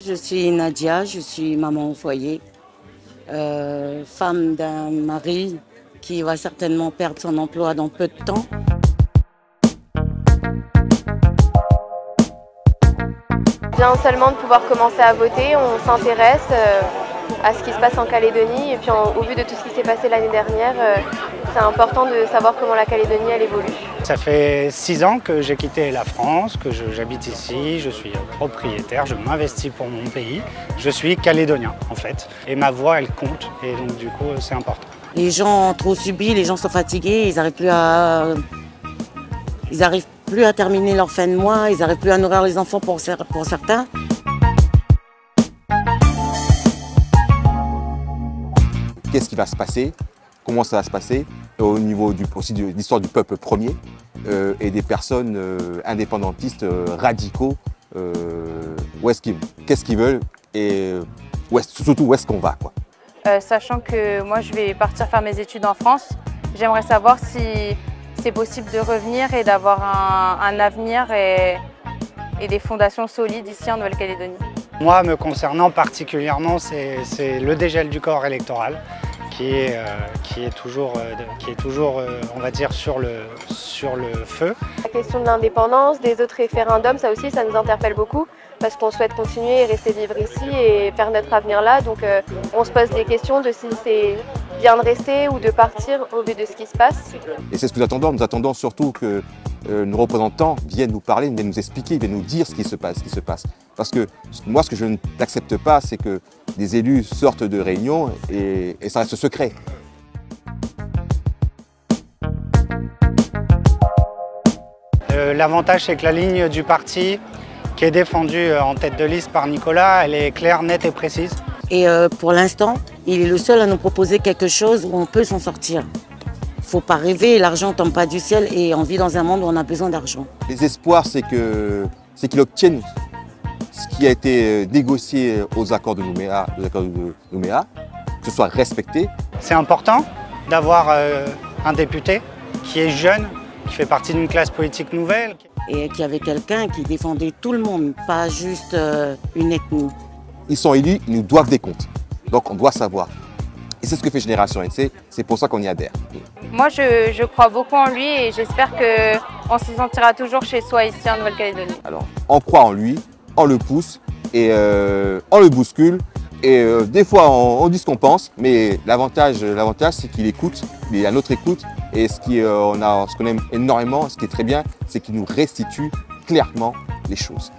Je suis Nadia, je suis maman au foyer, femme d'un mari qui va certainement perdre son emploi dans peu de temps. Bien seulement de pouvoir commencer à voter, on s'intéresse à ce qui se passe en Calédonie et puis au vu de tout ce qui s'est passé l'année dernière, c'est important de savoir comment la Calédonie elle évolue. Ça fait 6 ans que j'ai quitté la France, que j'habite ici, je suis propriétaire, je m'investis pour mon pays. Je suis calédonien en fait et ma voix elle compte et donc du coup c'est important. Les gens ont trop subi, les gens sont fatigués, ils n'arrivent plus à terminer leur fin de mois, ils n'arrivent plus à nourrir les enfants pour certains. Qu'est-ce qui va se passer? Comment ça va se passer au niveau aussi de l'histoire du peuple premier et des personnes indépendantistes radicaux. Qu'est-ce qu'ils veulent et surtout où est-ce qu'on va, quoi. Sachant que moi je vais partir faire mes études en France, j'aimerais savoir si c'est possible de revenir et d'avoir un avenir et des fondations solides ici en Nouvelle-Calédonie. Moi, me concernant particulièrement, c'est le dégel du corps électoral qui est toujours, on va dire, sur le feu. La question de l'indépendance, des autres référendums, ça aussi, ça nous interpelle beaucoup parce qu'on souhaite continuer et rester vivre ici et faire notre avenir là. Donc on se pose des questions de si c'est bien de rester ou de partir au vu de ce qui se passe. Et c'est ce que nous attendons. Nous attendons surtout que nos représentants viennent nous parler, viennent nous expliquer, viennent nous dire ce qui se passe. Parce que moi, ce que je n'accepte pas, c'est que des élus sortent de réunion et ça reste secret. L'avantage, c'est que la ligne du parti qui est défendue en tête de liste par Nicolas, elle est claire, nette et précise. Et pour l'instant, il est le seul à nous proposer quelque chose où on peut s'en sortir. Il ne faut pas rêver, l'argent ne tombe pas du ciel et on vit dans un monde où on a besoin d'argent. Les espoirs, c'est qu'il obtienne ce qui a été négocié aux accords de Nouméa, que ce soit respecté. C'est important d'avoir un député qui est jeune, qui fait partie d'une classe politique nouvelle. Et qu'il y avait quelqu'un qui défendait tout le monde, pas juste une ethnie. Ils sont élus, ils nous doivent des comptes. Donc on doit savoir. Et c'est ce que fait Génération NC, c'est pour ça qu'on y adhère. Moi je crois beaucoup en lui et j'espère qu'on s'y sentira toujours chez soi ici en Nouvelle-Calédonie. Alors on croit en lui, on le pousse et on le bouscule. Et des fois on dit ce qu'on pense, mais l'avantage c'est qu'il écoute, il est à notre écoute. Et ce qu'on aime énormément, ce qui est très bien, c'est qu'il nous restitue clairement les choses.